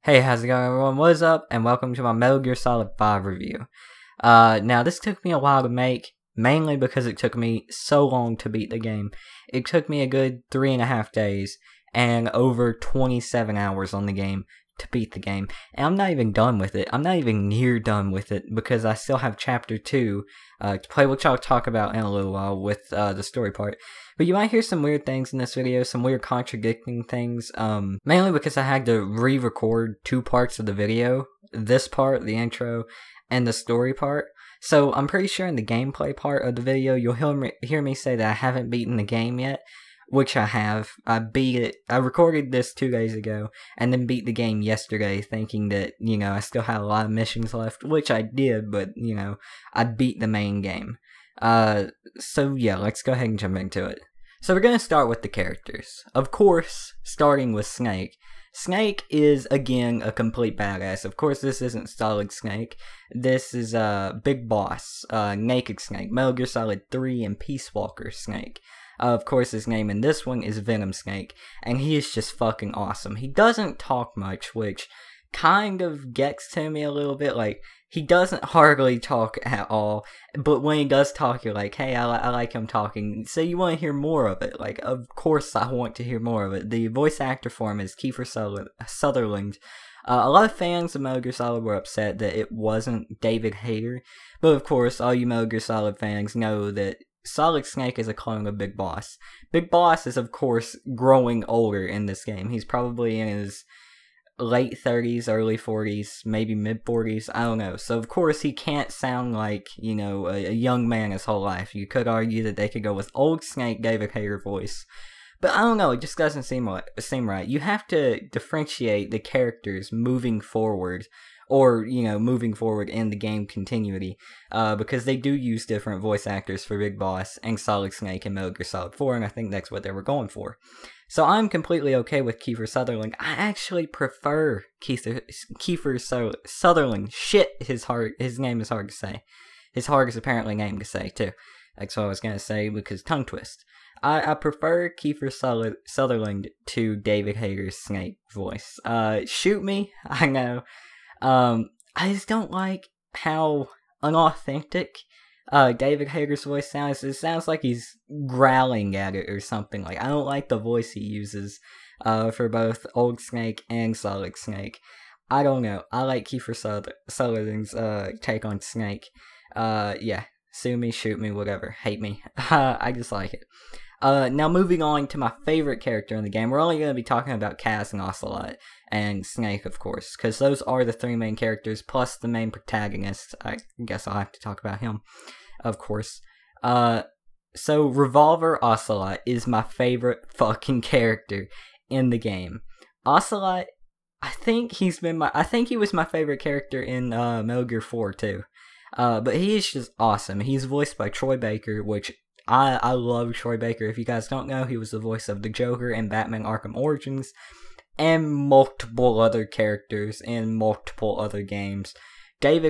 Hey, how's it going everyone? What is up? And welcome to my Metal Gear Solid 5 review. Now this took me a while to make, mainly because it took me so long to beat the game. It took me a good 3.5 days and over 27 hours on the game to beat the game. And I'm not even done with it. I'm not even near done with it because I still have Chapter 2 to play, which I'll talk about in a little while with the story part. But you might hear some weird things in this video, some weird contradicting things, mainly because I had to re-record 2 parts of the video. This part, the intro, and the story part. So I'm pretty sure in the gameplay part of the video, you'll hear me say that I haven't beaten the game yet, which I have. I beat it. I recorded this 2 days ago, and then beat the game yesterday, thinking that, I still had a lot of missions left, which I did, but, I beat the main game. So yeah, let's go ahead and jump into it. So we're going to start with the characters. Of course, starting with Snake. Snake is, again, a complete badass. Of course, this isn't Solid Snake. This is Big Boss, Naked Snake, Metal Gear Solid 3, and Peace Walker Snake. Of course, his name in this one is Venom Snake, and he is just fucking awesome. He doesn't talk much, which kind of gets to me a little bit. Like, he doesn't hardly talk at all, but when he does talk, you're like, hey, I like him talking, so you want to hear more of it. Like, of course I want to hear more of it. The voice actor for him is Kiefer Sutherland. A lot of fans of Metal Gear Solid were upset that it wasn't David Hayter, but of course, all you Metal Gear Solid fans know that Solid Snake is a clone of Big Boss. Big Boss is, of course, growing older in this game. He's probably in his late 30s, early 40s, maybe mid 40s, I don't know. So, of course, he can't sound like, a young man his whole life. You could argue that they could go with old Snake, David Hayter voice. But I don't know, it just doesn't seem right. You have to differentiate the characters moving forward, or, moving forward in the game continuity, because they do use different voice actors for Big Boss and Solid Snake and Metal Gear Solid 4, and I think that's what they were going for. So I'm completely okay with Kiefer Sutherland. I actually prefer Kiefer Sutherland. Shit, his name is hard to say. His hardest apparently name to say, too. That's what I was gonna say, because tongue twist. I prefer Kiefer Sutherland to David Hayter's Snake voice. Shoot me, I know. I just don't like how unauthentic David Hayter's voice sounds. It sounds like he's growling at it or something. Like, I don't like the voice he uses for both Old Snake and Solid Snake. I don't know. I like Kiefer Sutherland's take on Snake. Yeah. Sue me, shoot me, whatever. Hate me. I just like it. Now moving on to my favorite character in the game. We're only going to be talking about Kaz and Ocelot and Snake, of course, because those are the 3 main characters, plus the main protagonist. I guess I'll have to talk about him, of course. So Revolver Ocelot is my favorite fucking character in the game. Ocelot, I think he was my favorite character in Metal Gear 4 too. But he is just awesome. He's voiced by Troy Baker, which I love Troy Baker. If you guys don't know, he was the voice of the Joker in Batman Arkham Origins, and multiple other characters in multiple other games. Troy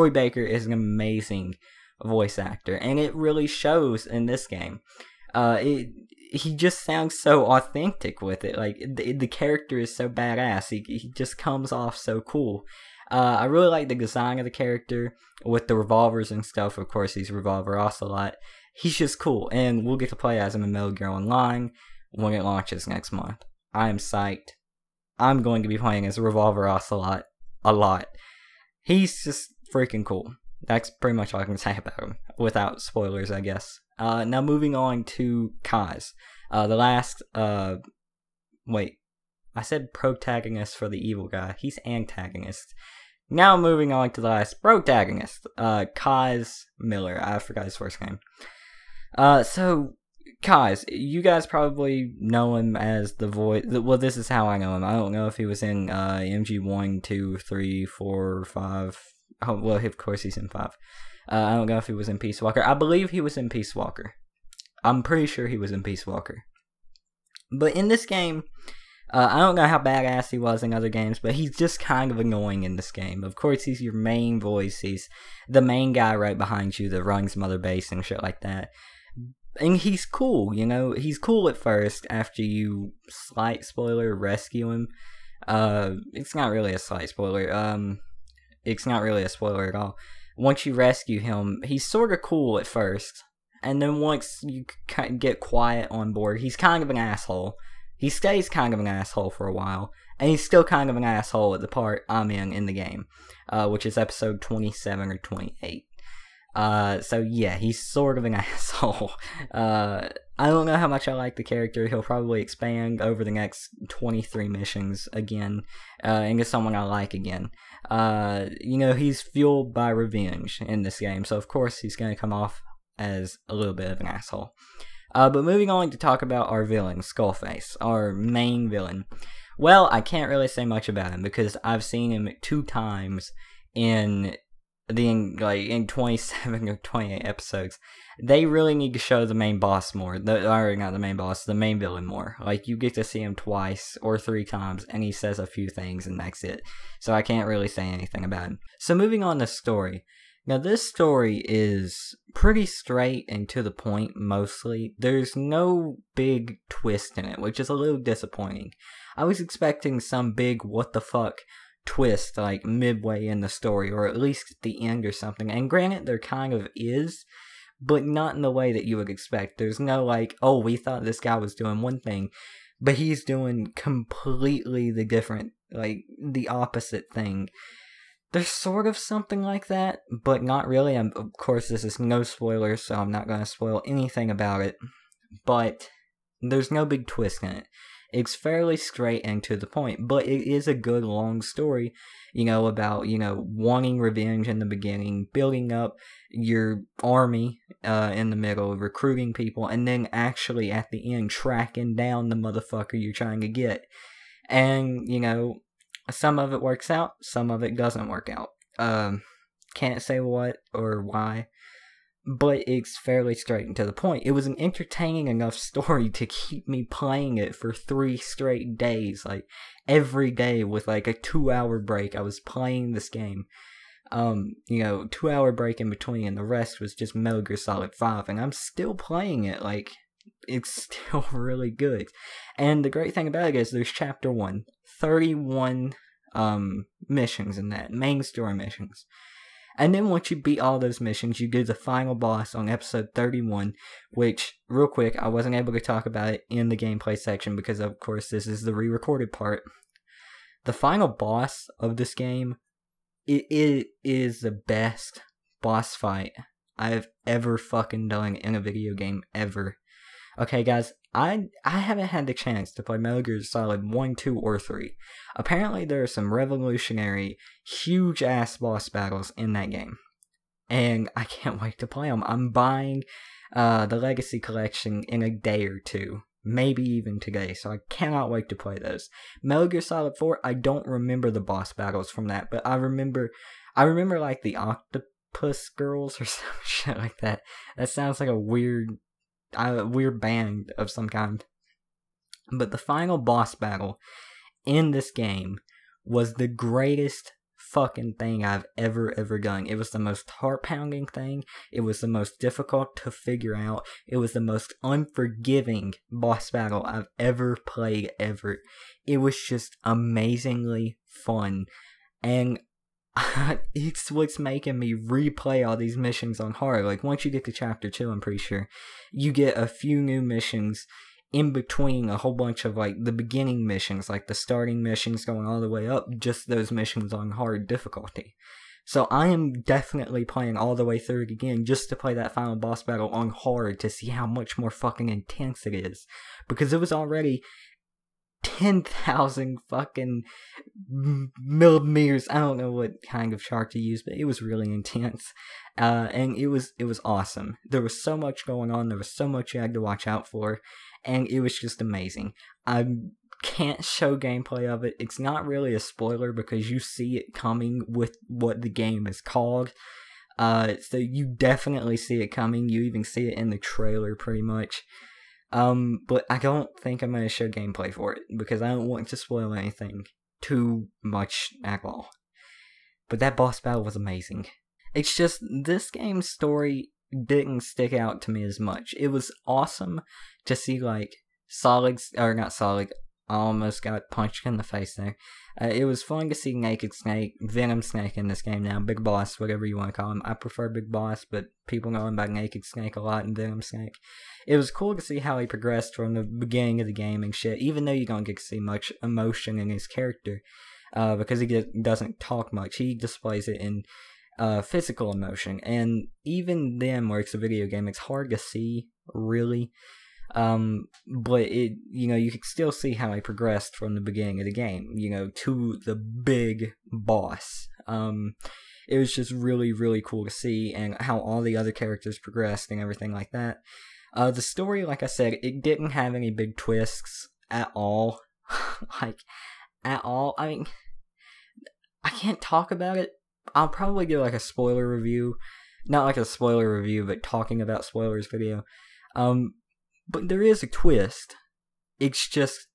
Baker is an amazing voice actor, and it really shows in this game. He just sounds so authentic with it. Like, the character is so badass. He just comes off so cool. I really like the design of the character with the revolvers and stuff. Of course, he's Revolver Ocelot. He's just cool, and we'll get to play as him in Metal Gear Online when it launches next month. I am psyched. I'm going to be playing as Revolver Ocelot a lot. He's just freaking cool. That's pretty much all I can say about him, without spoilers, I guess. Now moving on to Kaz. The last, wait. I said protagonist for the evil guy. He's antagonist. Now moving on to the last protagonist, Kaz Miller. I forgot his first name. So, Kaz, you guys probably know him as the voice. Well, this is how I know him. I don't know if he was in MG1, 2, 3, 4, 5. Oh, well, of course he's in 5. I don't know if he was in Peace Walker. I believe he was in Peace Walker. I'm pretty sure he was in Peace Walker. But in this game, I don't know how badass he was in other games, but he's just kind of annoying in this game. Of course, he's your main voice. He's the main guy right behind you that runs Mother Base and shit like that. And he's cool, He's cool at first after you, slight spoiler, rescue him. It's not really a slight spoiler. It's not really a spoiler at all. Once you rescue him, he's sort of cool at first, and then once you get quiet on board, he's kind of an asshole. He stays kind of an asshole for a while, and he's still kind of an asshole at the part I'm in the game, which is episode 27 or 28. So yeah, he's sort of an asshole. I don't know how much I like the character. He'll probably expand over the next 23 missions again, and get someone I like again. He's fueled by revenge in this game, so of course he's going to come off as a little bit of an asshole. But moving on to talk about our villain, Skullface, our main villain. Well, I can't really say much about him because I've seen him 2 times in 27 or 28 episodes. They really need to show the main boss more. Not the main boss, the main villain more. Like, you get to see him 2 or 3 times, and he says a few things, and that's it. So I can't really say anything about him. So moving on to story. Now, this story is pretty straight and to the point, mostly. There's no big twist in it, which is a little disappointing. I was expecting some big what the fuck twist, like, midway in the story, or at least at the end or something. And granted, there kind of is, but not in the way that you would expect. There's no, like, oh, we thought this guy was doing one thing, but he's doing completely the opposite thing. There's sort of something like that, but not really. Of course, this is no spoilers, so I'm not going to spoil anything about it. But there's no big twist in it. It's fairly straight and to the point, but it is a good long story, about, wanting revenge in the beginning, building up your army in the middle, recruiting people, and then actually at the end tracking down the motherfucker you're trying to get. And, some of it works out, some of it doesn't work out. Can't say what or why, but it's fairly straight and to the point. It was an entertaining enough story to keep me playing it for 3 straight days. Like, every day with like a 2-hour break, I was playing this game. 2-hour break in between, and the rest was just Metal Gear Solid 5, and I'm still playing it. Like, it's still really good. And the great thing about it is there's chapter 1, 31 missions in that, main story missions. And then once you beat all those missions, you do the final boss on episode 31, which, real quick, I wasn't able to talk about it in the gameplay section because, of course, this is the re-recorded part. The final boss of this game, it is the best boss fight I've ever fucking done in a video game, ever. Okay, guys, I haven't had the chance to play Metal Gear Solid 1, 2, or 3. Apparently, there are some revolutionary, huge-ass boss battles in that game. And I can't wait to play them. I'm buying the Legacy Collection in a day or 2. Maybe even today, so I cannot wait to play those. Metal Gear Solid 4, I don't remember the boss battles from that, but I remember like the Octopus Girls or some shit like that. That sounds like a weird band of some kind. But the final boss battle in this game was the greatest fucking thing I've ever done. It was the most heart-pounding thing. It was the most difficult to figure out. It was the most unforgiving boss battle I've ever played, ever. It was just amazingly fun. And it's what's making me replay all these missions on hard. Like, once you get to chapter 2, I'm pretty sure, you get a few new missions in between a whole bunch of, like, the beginning missions, like the starting missions going all the way up, just those missions on hard difficulty. So I am definitely playing all the way through it again just to play that final boss battle on hard to see how much more fucking intense it is. Because it was already 10,000 fucking millimeters. I don't know what kind of chart to use, but it was really intense. And it was awesome. There was so much going on. There was so much you had to watch out for. And it was just amazing. I can't show gameplay of it. It's not really a spoiler because you see it coming with what the game is called. So you definitely see it coming. You even see it in the trailer pretty much. But I don't think I'm going to show gameplay for it, because I don't want to spoil anything too much at all. But that boss battle was amazing. It's just, this game's story didn't stick out to me as much. It was awesome to see, like, I almost got punched in the face there. It was fun to see Naked Snake, Venom Snake in this game now, Big Boss, whatever you want to call him. I prefer Big Boss, but people know him by Naked Snake a lot and Venom Snake. It was cool to see how he progressed from the beginning of the game and shit, even though you don't get to see much emotion in his character, because he doesn't talk much. He displays it in physical emotion, and even then, where it's a video game, it's hard to see, really. But it, you can still see how he progressed from the beginning of the game, to the big boss. It was just really, really cool to see, and how all the other characters progressed and everything like that. The story, like I said, it didn't have any big twists at all. At all. I mean, I can't talk about it. I'll probably do like a spoiler review. Not like a spoiler review, but talking about spoilers video. But there is a twist. It's just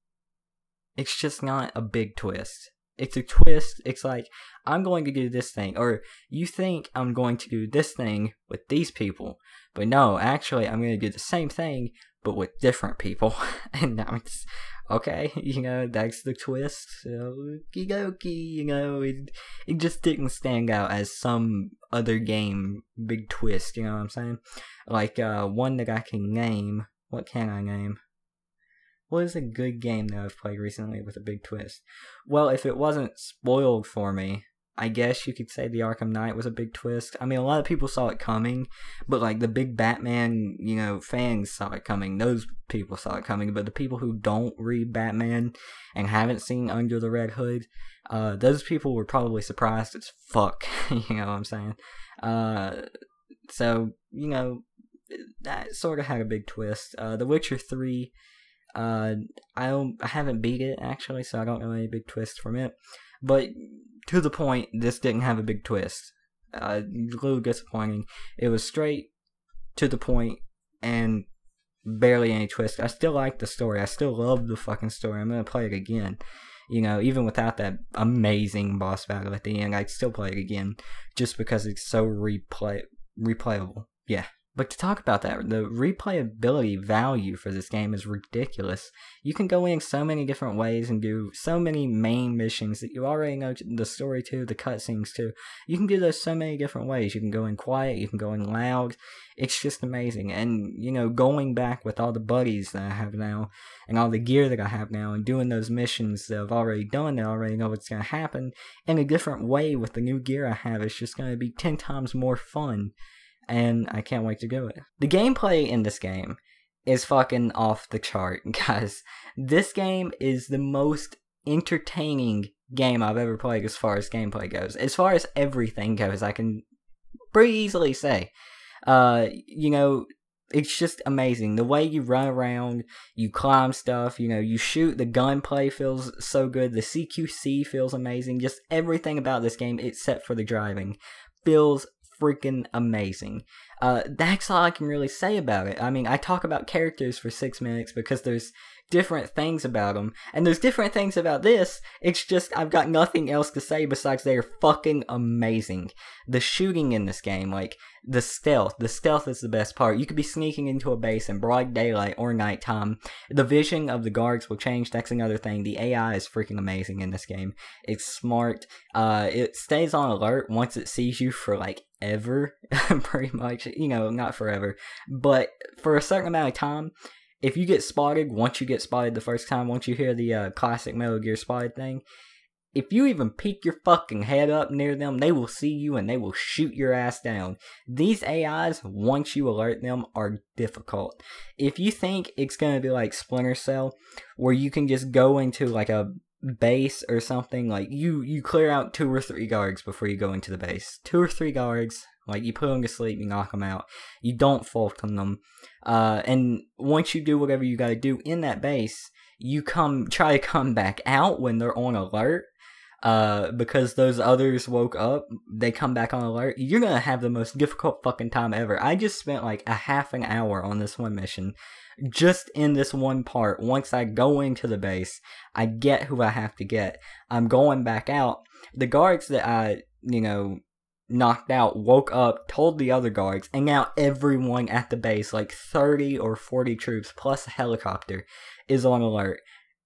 not a big twist. It's a twist. It's like, I'm going to do this thing, or you think I'm going to do this thing with these people, but no, actually, I'm going to do the same thing, but with different people. And now it's, okay, that's the twist. So, okie dokie, it just didn't stand out as some other game big twist, you know what I'm saying? Like, one that I can name. What can I name? What is a good game that I've played recently with a big twist? Well, if it wasn't spoiled for me, I guess you could say the Arkham Knight was a big twist. I mean, a lot of people saw it coming, but like the big Batman, fans saw it coming. Those people saw it coming, but the people who don't read Batman and haven't seen Under the Red Hood, those people were probably surprised as fuck. You know what I'm saying? So, that sort of had a big twist. The Witcher 3, I haven't beat it, actually, so I don't know any big twists from it. But to the point, this didn't have a big twist. A little disappointing. It was straight to the point and barely any twist. I still like the story. I still love the fucking story. I'm gonna play it again. Even without that amazing boss battle at the end, I'd still play it again just because it's so replayable. Yeah. But to talk about that, the replayability value for this game is ridiculous. You can go in so many different ways and do so many main missions that you already know the story to, the cutscenes too. You can do those so many different ways. You can go in quiet, you can go in loud. It's just amazing. And, going back with all the buddies that I have now, and all the gear that I have now, and doing those missions that I've already done, that I already know what's going to happen, in a different way with the new gear I have, it's just going to be 10 times more fun. And I can't wait to do it. The gameplay in this game is fucking off the chart, guys. This game is the most entertaining game I've ever played as far as gameplay goes. As far as everything goes, I can pretty easily say. It's just amazing. The way you run around, you climb stuff, you shoot, the gunplay feels so good, the CQC feels amazing. Just everything about this game, except for the driving, feels freaking amazing. That's all I can really say about it. I mean, I talk about characters for 6 minutes because there's different things about them, and there's different things about this. It's just I've got nothing else to say besides they are fucking amazing. The shooting in this game, like the stealth is the best part. You could be sneaking into a base in broad daylight or nighttime. The vision of the guards will change. That's another thing. The AI is freaking amazing in this game. It's smart. It stays on alert once it sees you for like ever, pretty much. Not forever, but for a certain amount of time. If you get spotted, once you get spotted the first time, once you hear the classic Metal Gear spotted thing, if you even peek your fucking head up near them, they will see you and they will shoot your ass down. These AIs, once you alert them, are difficult. If you think it's going to be like Splinter Cell, where you can just go into like a base or something, like you clear out 2 or 3 guards before you go into the base. 2 or 3 guards. Like, you put them to sleep, you knock them out. You don't fault on them. And once you do whatever you gotta do in that base, you try to come back out when they're on alert. Because those others woke up, they come back on alert. You're gonna have the most difficult fucking time ever. I just spent like a half an hour on this one mission. Just in this one part. Once I go into the base, I get who I have to get. I'm going back out. The guards that I, knocked out, woke up, told the other guards, and now everyone at the base, like 30 or 40 troops plus a helicopter, is on alert.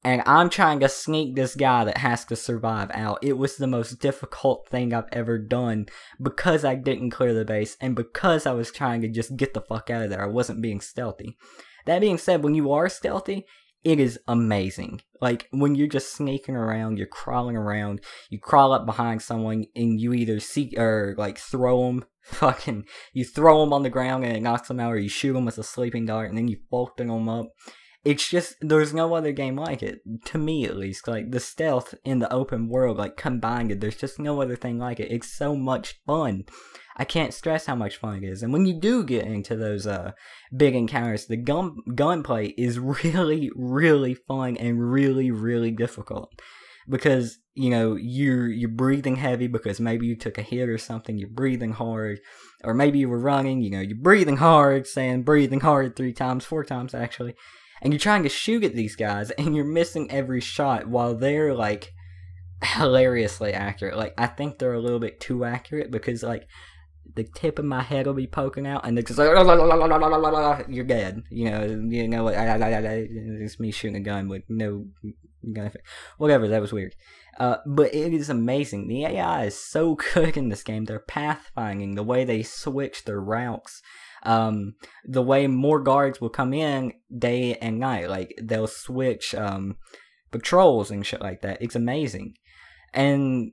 and I'm trying to sneak this guy that has to survive out. It was the most difficult thing I've ever done because I didn't clear the base and because I was trying to just get the fuck out of there. I wasn't being stealthy. That being said, when you are stealthy, it is amazing. Like, when you're just sneaking around, you're crawling around, you crawl up behind someone, and you either throw them, you throw them on the ground and it knocks them out, or you shoot them with a sleeping dart, and then you bolting them up. It's just, there's no other game like it, to me at least. Like, the stealth in the open world, like, combined, there's just no other thing like it. It's so much fun. I can't stress how much fun it is. And when you do get into those big encounters, the gunplay is really, really fun and really, really difficult. Because, you know, you're breathing heavy because maybe you took a hit or something, you're breathing hard. Or maybe you were running, you know, you're breathing hard, saying breathing hard 3 times, 4 times actually. And you're trying to shoot at these guys, and you're missing every shot while they're, like, hilariously accurate. Like, I think they're a little bit too accurate because, like, the tip of my head will be poking out, and they're just like, you're dead. You know, it's me shooting a gun with no gun. Whatever, that was weird. But it is amazing. The AI is so good in this game. They're pathfinding, the way they switch their routes. The way more guards will come in day and night, like they'll switch patrols and shit like that. It's amazing, and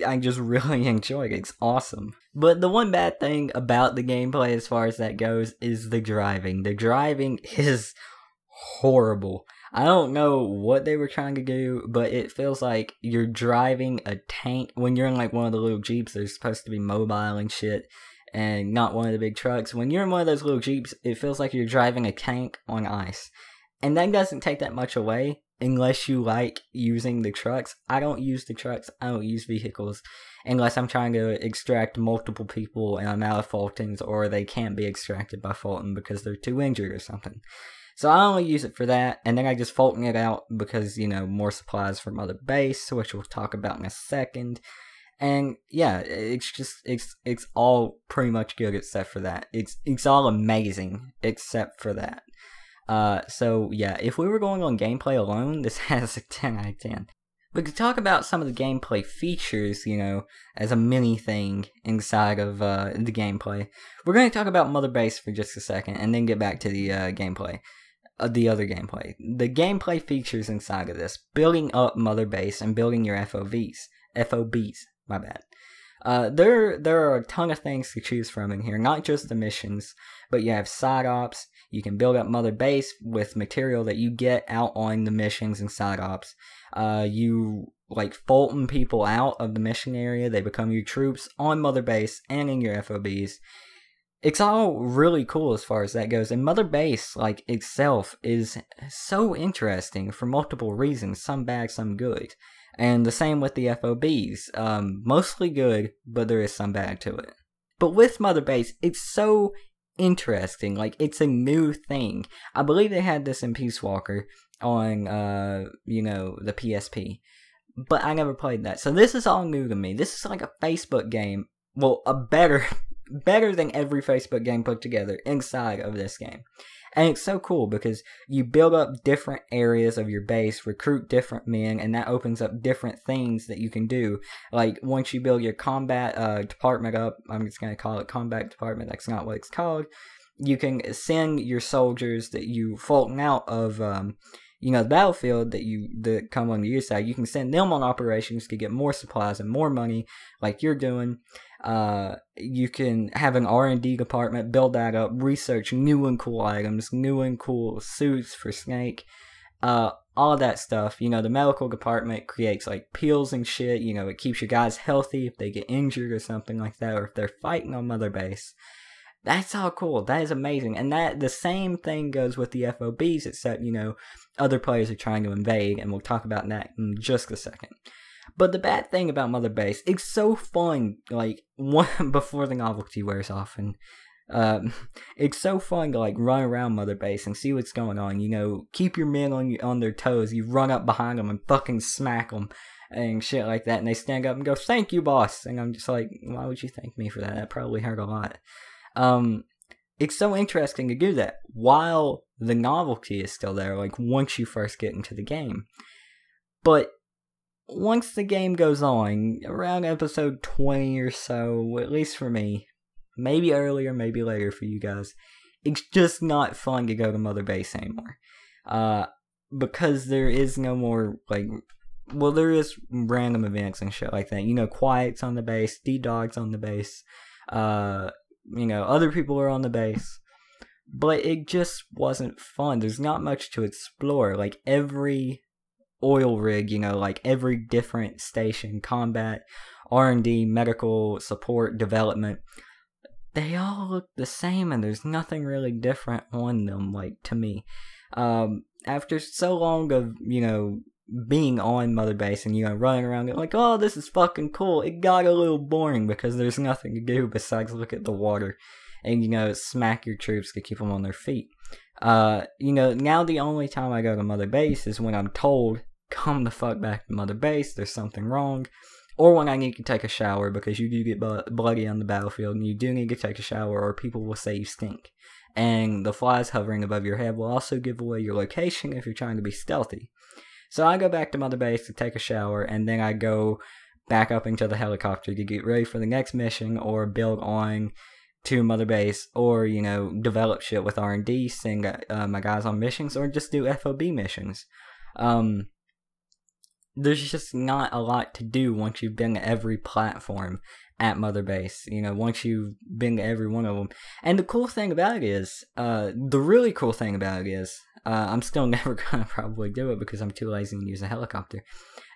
I just really enjoy it. It's awesome. But the one bad thing about the gameplay as far as that goes is the driving. The driving is horrible. I don't know what they were trying to do, but it feels like you're driving a tank. When you're in like one of the little Jeeps, they're supposed to be mobile and shit, and not one of the big trucks. When you're in one of those little Jeeps, it feels like you're driving a tank on ice. And that doesn't take that much away, unless you like using the trucks. I don't use the trucks, I don't use vehicles, unless I'm trying to extract multiple people and I'm out of Fultons, or they can't be extracted by Fulton because they're too injured or something. So I only use it for that, and then I just Fulton it out because, you know, more supplies from Mother Base, which we'll talk about in a second. And yeah, it's all pretty much good except for that. It's all amazing except for that. So yeah, if we were going on gameplay alone, this has a 10 out of 10. But to talk about some of the gameplay features, you know, as a mini thing inside of the gameplay, we're going to talk about Mother Base for just a second, and then get back to the gameplay. The other gameplay. The gameplay features inside of this: building up Mother Base and building your FOBs. My bad. There are a ton of things to choose from in here, not just the missions, but you have side ops. You can build up Mother Base with material that you get out on the missions and side ops. You like Fulton people out of the mission area. They become your troops on Mother Base and in your FOBs. It's all really cool as far as that goes. And Mother Base, like, itself is so interesting for multiple reasons. Some bad, some good. And the same with the FOBs. Mostly good, but there is some bad to it. But with Mother Base, it's so interesting. Like, it's a new thing. I believe they had this in Peace Walker on, you know, the PSP. But I never played that. So this is all new to me. This is like a Facebook game. Well, a better than every Facebook game put together inside of this game. And it's so cool because you build up different areas of your base, recruit different men, and that opens up different things that you can do. Like, once you build your combat department up, I'm just going to call it combat department, that's not what it's called, you can send your soldiers that you Fulton out of, you know, the battlefield that come on your side. You can send them on operations to get more supplies and more money, like you're doing. You can have an R&D department, build that up, research new and cool items, new and cool suits for Snake, all of that stuff. You know, the medical department creates like pills and shit. You know, it keeps your guys healthy if they get injured or something like that, or if they're fighting on Mother Base. That's all cool. That is amazing. And that the same thing goes with the FOBs, except, you know, other players are trying to invade, and we'll talk about that in just a second. But the bad thing about Mother Base, it's so fun, like, before the novelty wears off, and it's so fun to, like, run around Mother Base and see what's going on, you know, keep your men on their toes, you run up behind them and fucking smack them, and shit like that, and they stand up and go, "Thank you, boss," and I'm just like, why would you thank me for that? That probably hurt a lot. it's so interesting to do that while the novelty is still there, like once you first get into the game. But once the game goes on, around episode 20 or so, at least for me, maybe earlier, maybe later for you guys, it's just not fun to go to Mother Base anymore. Because there is no more, like, well, there is random events and shit like that. You know, Quiet's on the base, D-Dog's on the base, you know, other people are on the base. But it just wasn't fun. There's not much to explore. Like, every oil rig, you know, like every different station, combat, R&D, medical, support, development, they all look the same and there's nothing really different on them, like, to me. After so long of, you know, being on Mother Base and, you know, running around like, oh, this is fucking cool, it got a little boring because there's nothing to do besides look at the water and, you know, smack your troops to keep them on their feet. You know, now the only time I go to Mother Base is when I'm told, come the fuck back to Mother Base, there's something wrong. Or when I need to take a shower, because you do get bloody on the battlefield, and you do need to take a shower, or people will say you stink. And the flies hovering above your head will also give away your location if you're trying to be stealthy. So I go back to Mother Base to take a shower, and then I go back up into the helicopter to get ready for the next mission, or build on to Mother Base, or, you know, develop shit with R&D, send my guys on missions, or just do FOB missions. There's just not a lot to do once you've been to every platform at Mother Base, you know, once you've been to every one of them. And the cool thing about it is, the really cool thing about it is, I'm still never gonna probably do it because I'm too lazy to use a helicopter.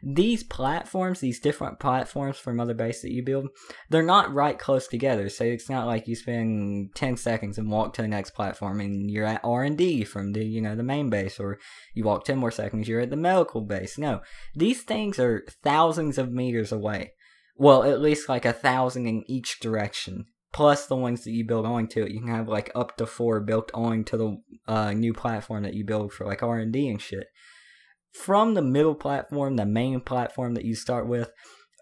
These platforms, these different platforms for Mother Base that you build, they're not right close together, so it's not like you spend 10 seconds and walk to the next platform and you're at R&D from the, you know, the main base, or you walk 10 more seconds, you're at the medical base. No, these things are thousands of meters away. Well, at least like 1,000 in each direction. Plus the ones that you build onto it. You can have like up to 4 built onto the new platform that you build for like R&D and shit. From the middle platform, the main platform that you start with,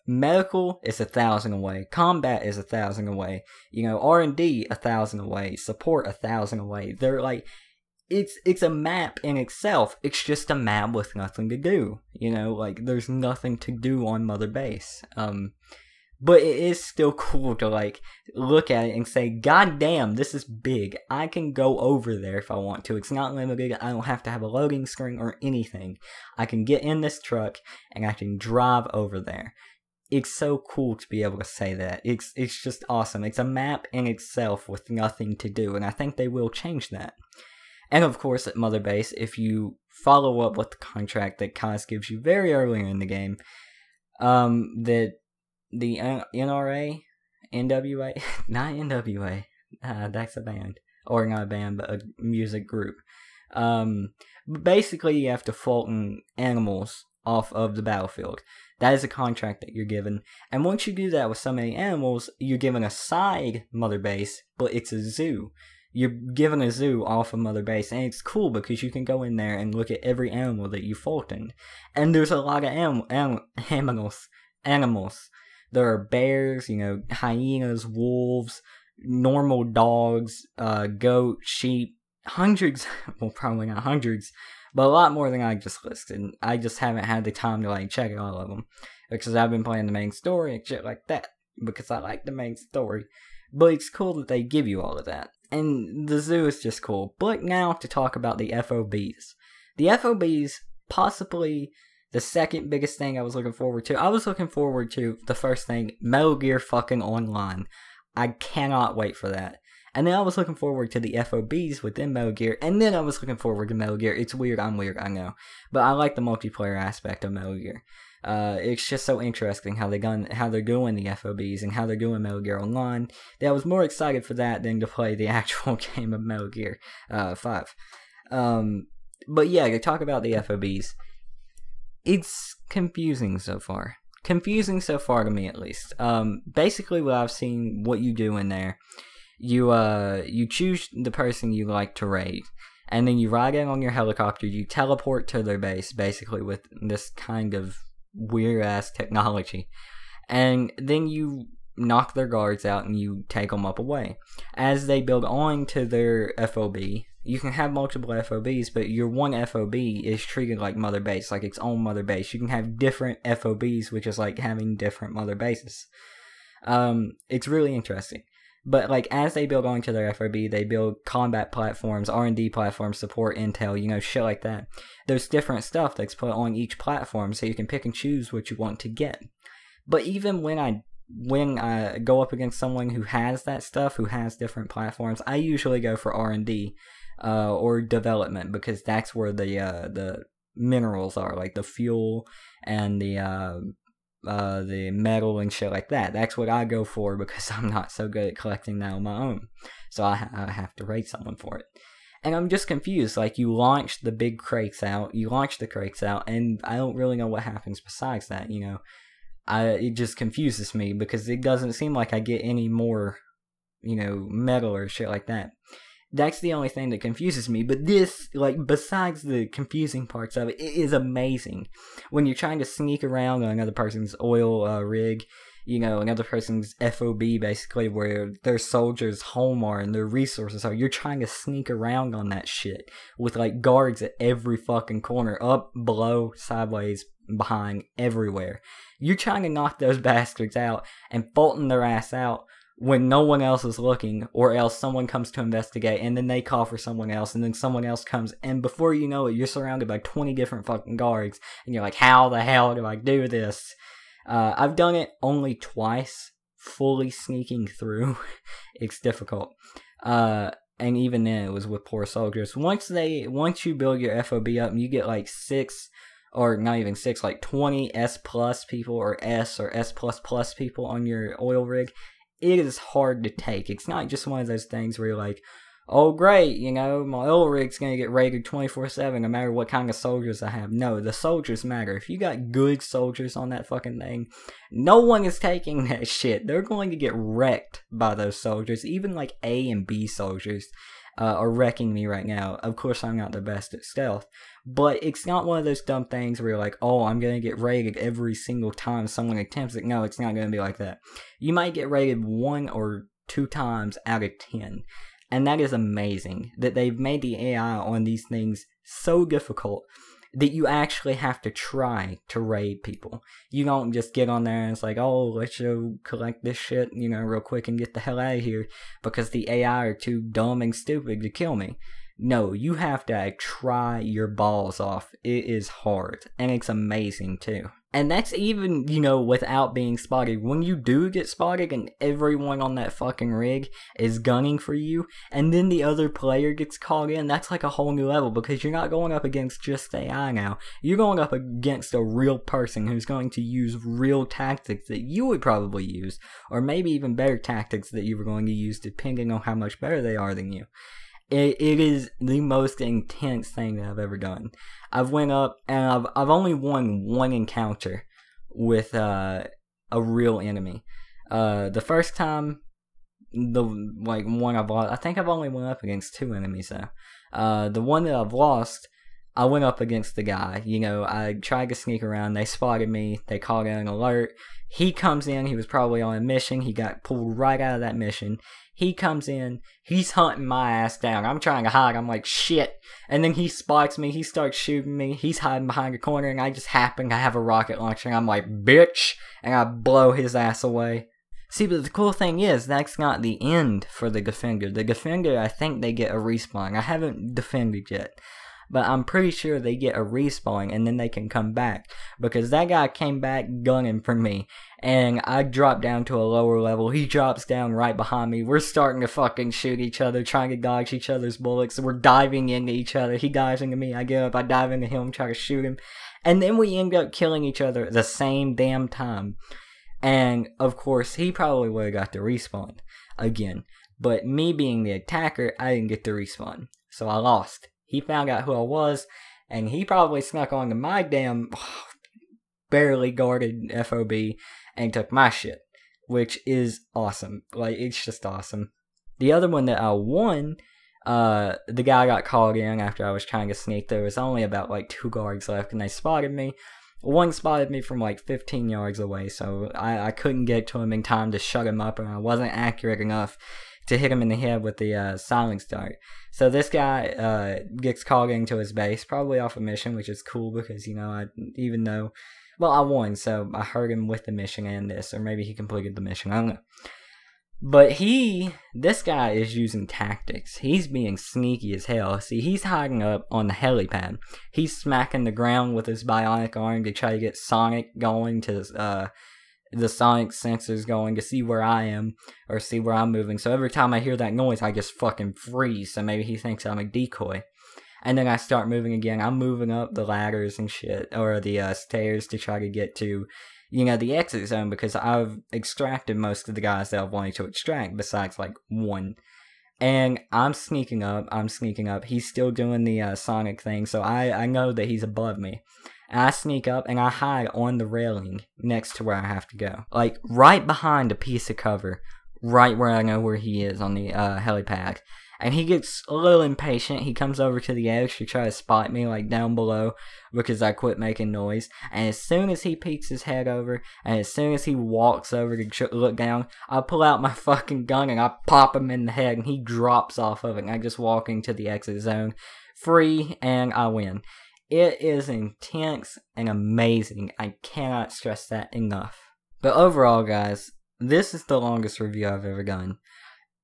medical is 1,000 away. Combat is 1,000 away. You know, R&D 1,000 away. Support 1,000 away. They're like, it's a map in itself. It's just a map with nothing to do. You know, like there's nothing to do on Mother Base. But it is still cool to, like, look at it and say, God damn, this is big. I can go over there if I want to. It's not limited. I don't have to have a loading screen or anything. I can get in this truck and I can drive over there. It's so cool to be able to say that. It's just awesome. It's a map in itself with nothing to do, and I think they will change that. And of course, at Mother Base, if you follow up with the contract that Kaz gives you very early in the game, that the NRA, NWA, not NWA, that's a band, or not a band, but a music group. Basically, you have to Fulton animals off of the battlefield. That is a contract that you're given, and once you do that with so many animals, you're given a side Mother Base, but it's a zoo. You're given a zoo off of Mother Base, and it's cool because you can go in there and look at every animal that you Fultoned. And there's a lot of animals. There are bears, you know, hyenas, wolves, normal dogs, goat, sheep, hundreds, well, probably not hundreds, but a lot more than I just listed. I just haven't had the time to, like, check all of them, because I've been playing the main story and shit like that, because I like the main story. But it's cool that they give you all of that. And the zoo is just cool. But now to talk about the FOBs. The FOBs, possibly the second biggest thing I was looking forward to. I was looking forward to the first thing, Metal Gear fucking Online. I cannot wait for that. And then I was looking forward to the FOBs within Metal Gear. And then I was looking forward to Metal Gear. It's weird, I'm weird, I know. But I like the multiplayer aspect of Metal Gear. It's just so interesting how they're doing the FOBs and how they're doing Metal Gear Online. That I was more excited for that than to play the actual game of Metal Gear 5. But yeah, to talk about the FOBs, it's confusing so far. Confusing so far to me, at least. Basically, what I've seen, what you do in there, you choose the person you like to raid, and then you ride in on your helicopter. You teleport to their base, basically with this kind of weird ass technology, and then you knock their guards out and you take them up away. As they build on to their FOB, you can have multiple FOBs, but your one FOB is treated like mother base, like its own mother base. You can have different FOBs, which is like having different mother bases. It's really interesting. But like as they build onto their FOB, they build combat platforms, R&D platforms, support intel, you know, shit like that. There's different stuff that's put on each platform, so you can pick and choose what you want to get. But even when I go up against someone who has that stuff, who has different platforms, I usually go for R&D or development, because that's where the minerals are, like the fuel and the metal and shit like that. That's what I go for, because I'm not so good at collecting that on my own. So I have to raid someone for it. And I'm just confused. Like, you launch the big crates out, and I don't really know what happens besides that, you know. It just confuses me, because it doesn't seem like I get any more, you know, metal or shit like that. That's the only thing that confuses me. But this, like, besides the confusing parts of it, it is amazing. When you're trying to sneak around on another person's oil rig, you know, another person's FOB, basically, where their soldiers' home are and their resources are. You're trying to sneak around on that shit with, like, guards at every fucking corner, up, below, sideways, behind, everywhere. You're trying to knock those bastards out and Fulton their ass out when no one else is looking, or else someone comes to investigate, and then they call for someone else, and then someone else comes, and before you know it, you're surrounded by 20 different fucking guards, and you're like, how the hell do I do this? I've done it only twice, fully sneaking through. It's difficult. And even then, it was with poor soldiers. Once you build your FOB up, and you get like 6, or not even 6, like 20 S plus people, or S plus plus people on your oil rig, it is hard to take. It's not just one of those things where you're like, oh great, you know, my oil rig's gonna get raided 24/7 no matter what kind of soldiers I have. No, the soldiers matter. If you got good soldiers on that fucking thing, no one is taking that shit. They're going to get wrecked by those soldiers. Even like A and B soldiers are wrecking me right now. Of course, I'm not the best at stealth, but it's not one of those dumb things where you're like, oh, I'm gonna get raided every single time someone attempts it. No, it's not gonna be like that. You might get raided 1 or 2 times out of 10, and that is amazing that they've made the AI on these things so difficult that you actually have to try to raid people. You don't just get on there and it's like, oh, let's go collect this shit, you know, real quick and get the hell out of here because the AI are too dumb and stupid to kill me. No, you have to try your balls off. It is hard, and it's amazing too. And that's even, you know, without being spotted. When you do get spotted and everyone on that fucking rig is gunning for you, and then the other player gets called in, that's like a whole new level, because you're not going up against just AI now. You're going up against a real person who's going to use real tactics that you would probably use, or maybe even better tactics that you were going to use depending on how much better they are than you. It is the most intense thing that I've ever done. I've went up and I've only won 1 encounter with a real enemy. The first time, one I've lost, I think I've only went up against 2 enemies though. The one that I've lost, I went up against the guy. You know, I tried to sneak around. They spotted me. They called in an alert. He comes in. He was probably on a mission. He got pulled right out of that mission. He comes in, he's hunting my ass down. I'm trying to hide. I'm like, shit. And then he spots me. He starts shooting me. He's hiding behind a corner, and I just happen to have a rocket launcher. And I'm like, bitch. And I blow his ass away. See, but the cool thing is, that's not the end for the Defender. The Defender, I think they get a respawn. I haven't defended yet, but I'm pretty sure they get a respawn, and then they can come back. Because that guy came back gunning for me, and I dropped down to a lower level. He drops down right behind me. We're starting to fucking shoot each other, trying to dodge each other's bullets. We're diving into each other. He dives into me. I get up. I dive into him, try to shoot him. And then we end up killing each other at the same damn time. And, of course, he probably would have got the respawn again. But me being the attacker, I didn't get the respawn. So I lost. He found out who I was, and he probably snuck onto my damn barely guarded FOB and took my shit, which is awesome. Like, it's just awesome. The other one that I won, the guy got called in after I was trying to sneak. There was only about like 2 guards left, and they spotted me. One spotted me from like 15 yards away, so I couldn't get to him in time to shut him up, and I wasn't accurate enough to hit him in the head with the silence dart. So this guy gets called into his base, probably off a mission, which is cool because, you know, I won, so I hurt him with the mission and this, or maybe he completed the mission, I don't know. But this guy is using tactics. He's being sneaky as hell. See, he's hiding up on the helipad. He's smacking the ground with his bionic arm to try to get Sonic going, to the Sonic sensors going to see where I am, or see where I'm moving. So every time I hear that noise, I just fucking freeze, so maybe he thinks I'm a decoy. And then I start moving again. I'm moving up the ladders and shit, or the stairs to try to get to, you know, the exit zone, because I've extracted most of the guys that I've wanted to extract, besides, like, one. And I'm sneaking up. He's still doing the Sonic thing, so I know that he's above me. And I sneak up, and I hide on the railing next to where I have to go. Like, right behind a piece of cover, right where I know where he is on the helipad. And he gets a little impatient. He comes over to the edge to try to spot me, like, down below, because I quit making noise. And as soon as he peeks his head over, and as soon as he walks over to look down, I pull out my fucking gun and I pop him in the head, and he drops off of it. And I just walk into the exit zone, free, and I win. It is intense and amazing. I cannot stress that enough. But overall, guys, this is the longest review I've ever done.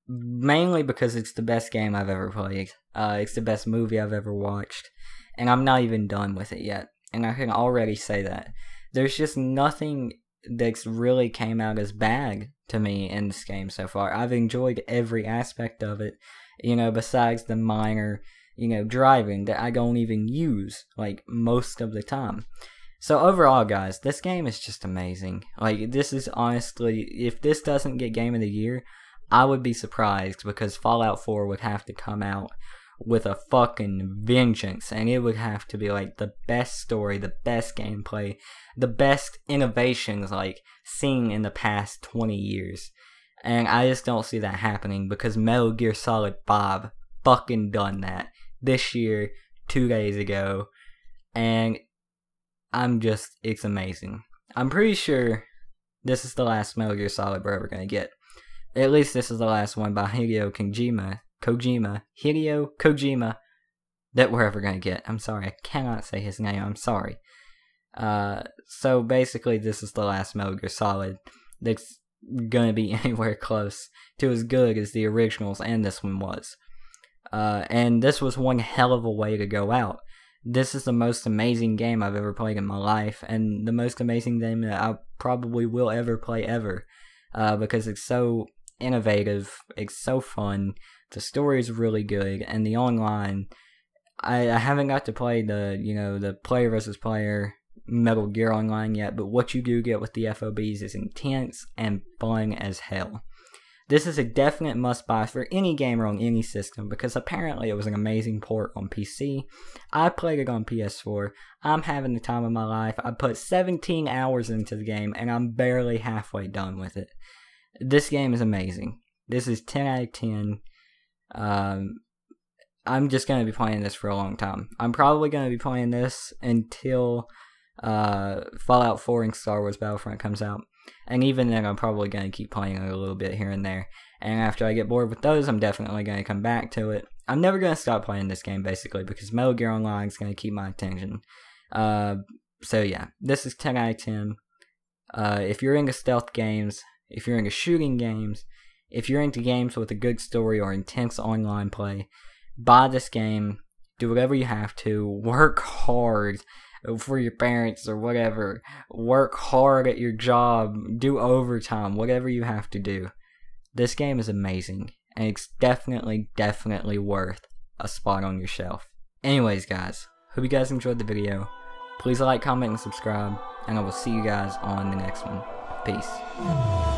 Mainly because it's the best game I've ever played. It's the best movie I've ever watched. And I'm not even done with it yet. And I can already say that. There's just nothing that's really came out as bad to me in this game so far. I've enjoyed every aspect of it. You know, besides the minor, you know, driving that I don't even use, like, most of the time. So overall, guys, this game is just amazing. Like, this is honestly, if this doesn't get Game of the Year, I would be surprised, because Fallout 4 would have to come out with a fucking vengeance, and it would have to be like the best story, the best gameplay, the best innovations like seen in the past 20 years. And I just don't see that happening, because Metal Gear Solid 5 fucking done that this year, 2 days ago, and it's amazing. I'm pretty sure this is the last Metal Gear Solid we're ever gonna get. At least this is the last one by Hideo Kojima, that we're ever gonna get. I'm sorry, I cannot say his name, I'm sorry. So basically this is the last Metal Gear Solid that's gonna be anywhere close to as good as the originals, and this one was. And this was one hell of a way to go out. This is the most amazing game I've ever played in my life, and the most amazing game that I probably will ever play ever. Because it's so innovative, it's so fun, the story is really good, and the online, I haven't got to play the player versus player Metal Gear Online yet, but what you do get with the FOBs is intense and fun as hell. This is a definite must-buy for any gamer on any system, because apparently it was an amazing port on PC. I played it on PS4. I'm having the time of my life. I put 17 hours into the game, and I'm barely halfway done with it. This game is amazing. This is 10 out of 10. I'm just going to be playing this for a long time. I'm probably going to be playing this until Fallout 4 and Star Wars Battlefront comes out. And even then, I'm probably going to keep playing it a little bit here and there. And after I get bored with those, I'm definitely going to come back to it. I'm never going to stop playing this game, basically, because Metal Gear Online is going to keep my attention. So yeah, this is 10 out of 10. If you're into stealth games, if you're into shooting games, if you're into games with a good story or intense online play, buy this game, do whatever you have to, work hard for your parents or whatever, work hard at your job, do overtime, whatever you have to do. This game is amazing, and it's definitely worth a spot on your shelf. Anyways, guys, hope you guys enjoyed the video. Please like, comment, and subscribe, and I will see you guys on the next one. Peace.